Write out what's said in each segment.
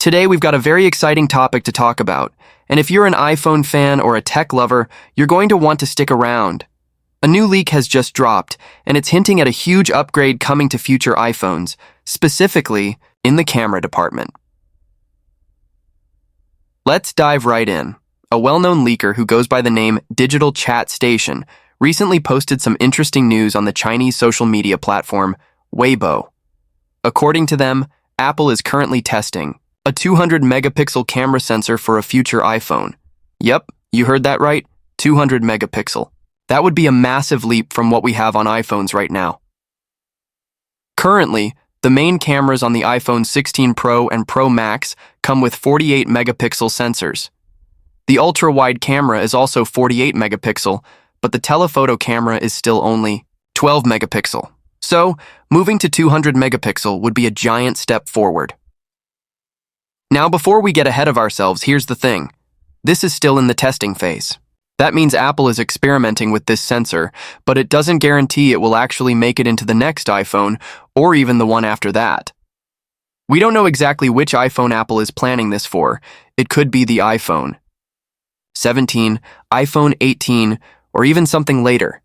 Today we've got a very exciting topic to talk about, and if you're an iPhone fan or a tech lover, you're going to want to stick around. A new leak has just dropped, and it's hinting at a huge upgrade coming to future iPhones, specifically in the camera department. Let's dive right in. A well-known leaker who goes by the name Digital Chat Station recently posted some interesting news on the Chinese social media platform Weibo. According to them, Apple is currently testing a 200-megapixel camera sensor for a future iPhone. Yep, you heard that right, 200 megapixel. That would be a massive leap from what we have on iPhones right now. Currently, the main cameras on the iPhone 16 Pro and Pro Max come with 48 megapixel sensors. The ultra-wide camera is also 48 megapixel, but the telephoto camera is still only 12 megapixel. So, moving to 200 megapixel would be a giant step forward. Now, before we get ahead of ourselves, here's the thing. This is still in the testing phase. That means Apple is experimenting with this sensor, but it doesn't guarantee it will actually make it into the next iPhone or even the one after that. We don't know exactly which iPhone Apple is planning this for. It could be the iPhone 17, iPhone 18, or even something later.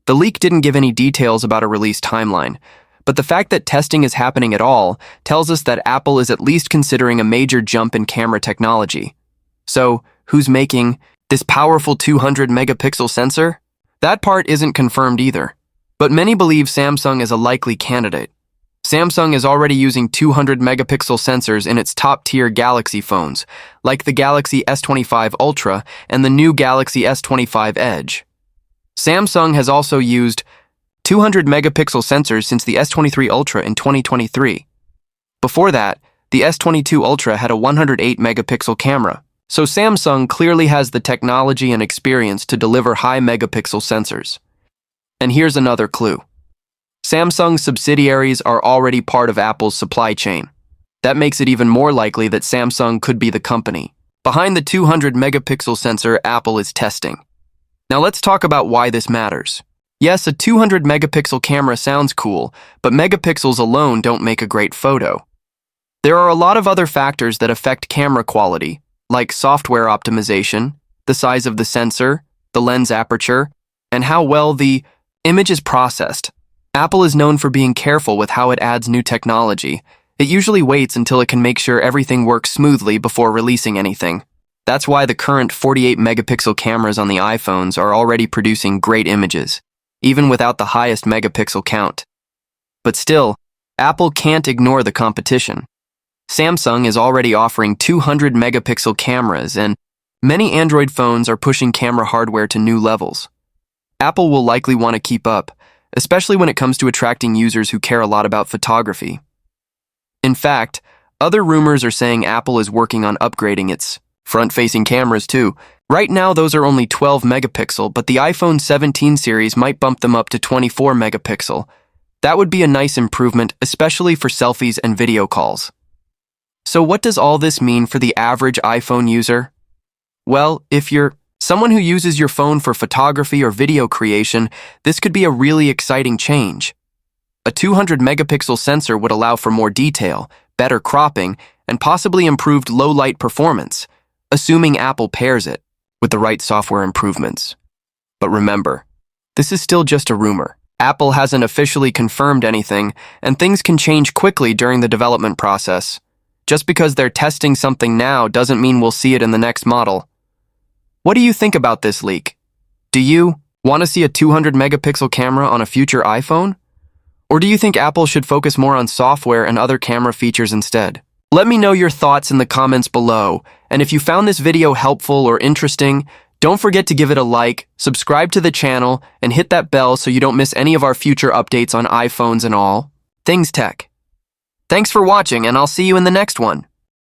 The leak didn't give any details about a release timeline, but the fact that testing is happening at all tells us that Apple is at least considering a major jump in camera technology. So, who's making this powerful 200 megapixel sensor? That part isn't confirmed either, but many believe Samsung is a likely candidate. Samsung is already using 200 megapixel sensors in its top-tier Galaxy phones, like the Galaxy S25 Ultra and the new Galaxy S25 Edge. Samsung has also used 200 megapixel sensors since the S23 Ultra in 2023. Before that, the S22 Ultra had a 108 megapixel camera, so Samsung clearly has the technology and experience to deliver high megapixel sensors. And here's another clue. Samsung's subsidiaries are already part of Apple's supply chain. That makes it even more likely that Samsung could be the company behind the 200 megapixel sensor Apple is testing. Now let's talk about why this matters. Yes, a 200 megapixel camera sounds cool, but megapixels alone don't make a great photo. There are a lot of other factors that affect camera quality, like software optimization, the size of the sensor, the lens aperture, and how well the image is processed. Apple is known for being careful with how it adds new technology. It usually waits until it can make sure everything works smoothly before releasing anything. That's why the current 48 megapixel cameras on the iPhones are already producing great images, even without the highest megapixel count. But still, Apple can't ignore the competition. Samsung is already offering 200 megapixel cameras, and many Android phones are pushing camera hardware to new levels. Apple will likely want to keep up, especially when it comes to attracting users who care a lot about photography. In fact, other rumors are saying Apple is working on upgrading its front-facing cameras too. Right now, those are only 12 megapixel, but the iPhone 17 series might bump them up to 24 megapixel. That would be a nice improvement, especially for selfies and video calls. So what does all this mean for the average iPhone user? Well, if you're someone who uses your phone for photography or video creation, this could be a really exciting change. A 200 megapixel sensor would allow for more detail, better cropping, and possibly improved low-light performance, assuming Apple pairs it with the right software improvements. But remember, this is still just a rumor. Apple hasn't officially confirmed anything, and things can change quickly during the development process. Just because they're testing something now doesn't mean we'll see it in the next model. What do you think about this leak? Do you want to see a 200 megapixel camera on a future iPhone? Or do you think Apple should focus more on software and other camera features instead? Let me know your thoughts in the comments below, and if you found this video helpful or interesting, don't forget to give it a like, subscribe to the channel, and hit that bell so you don't miss any of our future updates on iPhones and all things tech. Thanks for watching, and I'll see you in the next one.